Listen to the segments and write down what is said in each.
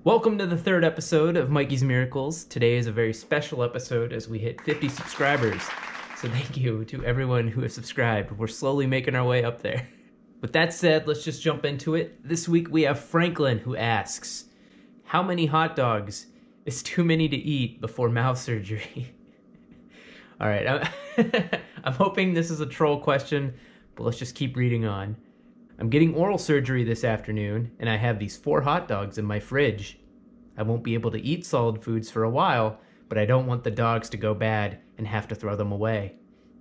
Welcome to the third episode of Mikey's Miracles. Today is a very special episode as we hit 50 subscribers. So thank you to everyone who has subscribed. We're slowly making our way up there. With that said, let's just jump into it. This week we have Franklin who asks, how many hot dogs is too many to eat before mouth surgery? All right, I'm hoping this is a troll question, but let's just keep reading on. I'm getting oral surgery this afternoon, and I have these 4 hot dogs in my fridge. I won't be able to eat solid foods for a while, but I don't want the dogs to go bad and have to throw them away.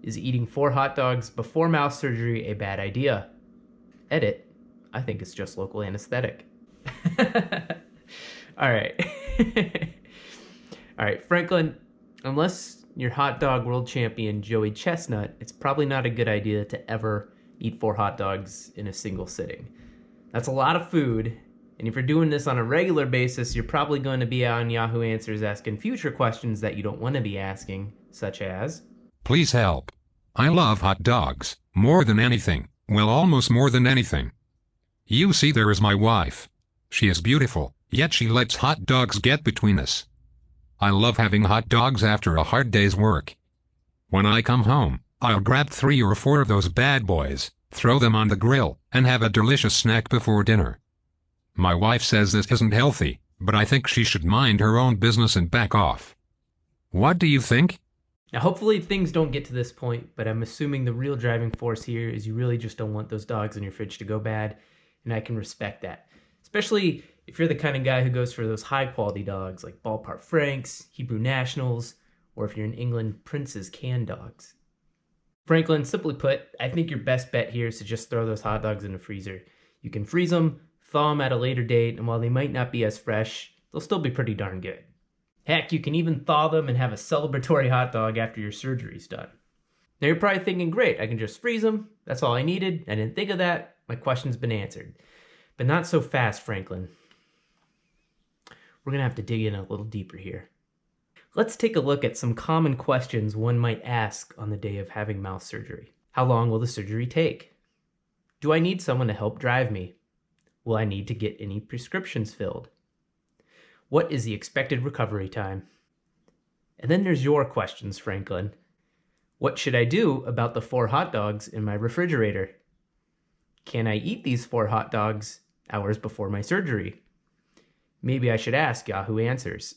Is eating 4 hot dogs before mouth surgery a bad idea? Edit, I think it's just local anesthetic. All right. All right, Franklin, unless you're hot dog world champion Joey Chestnut, it's probably not a good idea to ever eat 4 hot dogs in a single sitting. That's a lot of food, and if you're doing this on a regular basis, you're probably going to be on Yahoo Answers asking future questions that you don't want to be asking, such as, please help. I love hot dogs, more than anything, well, almost more than anything. You see, there is my wife. She is beautiful, yet she lets hot dogs get between us. I love having hot dogs after a hard day's work. When I come home, I'll grab 3 or 4 of those bad boys, throw them on the grill, and have a delicious snack before dinner. My wife says this isn't healthy, but I think she should mind her own business and back off. What do you think? Now hopefully things don't get to this point, but I'm assuming the real driving force here is you really just don't want those dogs in your fridge to go bad, and I can respect that. Especially if you're the kind of guy who goes for those high quality dogs like Ballpark Franks, Hebrew Nationals, or if you're in England, Prince's canned dogs. Franklin, simply put, I think your best bet here is to just throw those hot dogs in the freezer. You can freeze them, thaw them at a later date, and while they might not be as fresh, they'll still be pretty darn good. Heck, you can even thaw them and have a celebratory hot dog after your surgery's done. Now you're probably thinking, great, I can just freeze them. That's all I needed. I didn't think of that. My question's been answered. But not so fast, Franklin. We're going to have to dig in a little deeper here. Let's take a look at some common questions one might ask on the day of having mouth surgery. How long will the surgery take? Do I need someone to help drive me? Will I need to get any prescriptions filled? What is the expected recovery time? And then there's your questions, Franklin. What should I do about the 4 hot dogs in my refrigerator? Can I eat these 4 hot dogs hours before my surgery? Maybe I should ask Yahoo Answers.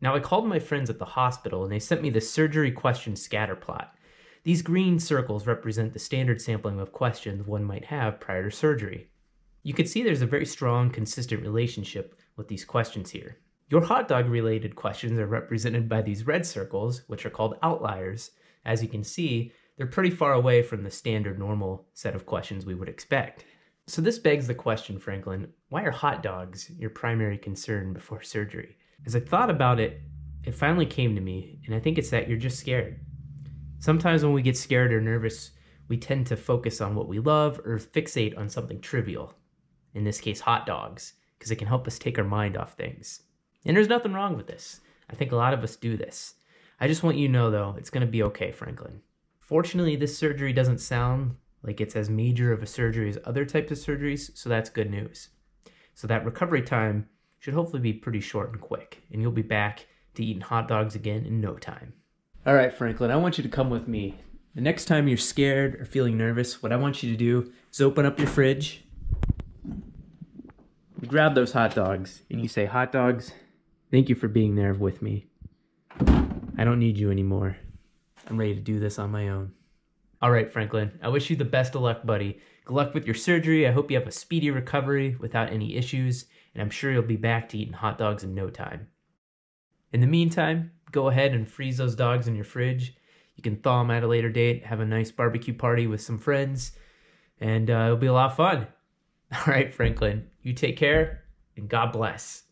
Now, I called my friends at the hospital and they sent me the surgery question scatter plot. These green circles represent the standard sampling of questions one might have prior to surgery. You can see there's a very strong, consistent relationship with these questions here. Your hot dog related questions are represented by these red circles, which are called outliers. As you can see, they're pretty far away from the standard normal set of questions we would expect. So this begs the question, Franklin, why are hot dogs your primary concern before surgery? As I thought about it, it finally came to me, and I think it's that you're just scared. Sometimes when we get scared or nervous, we tend to focus on what we love or fixate on something trivial. In this case, hot dogs, because it can help us take our mind off things. And there's nothing wrong with this. I think a lot of us do this. I just want you to know, though, it's going to be okay, Franklin. Fortunately, this surgery doesn't sound like it's as major of a surgery as other types of surgeries, so that's good news. So that recovery time should hopefully be pretty short and quick, and you'll be back to eating hot dogs again in no time. All right, Franklin, I want you to come with me. The next time you're scared or feeling nervous, what I want you to do is open up your fridge, you grab those hot dogs, and you say, hot dogs, thank you for being there with me. I don't need you anymore. I'm ready to do this on my own. All right, Franklin, I wish you the best of luck, buddy. Good luck with your surgery. I hope you have a speedy recovery without any issues, and I'm sure you'll be back to eating hot dogs in no time. In the meantime, go ahead and freeze those dogs in your fridge. You can thaw them at a later date, have a nice barbecue party with some friends, and it'll be a lot of fun. All right, Franklin, you take care, and God bless.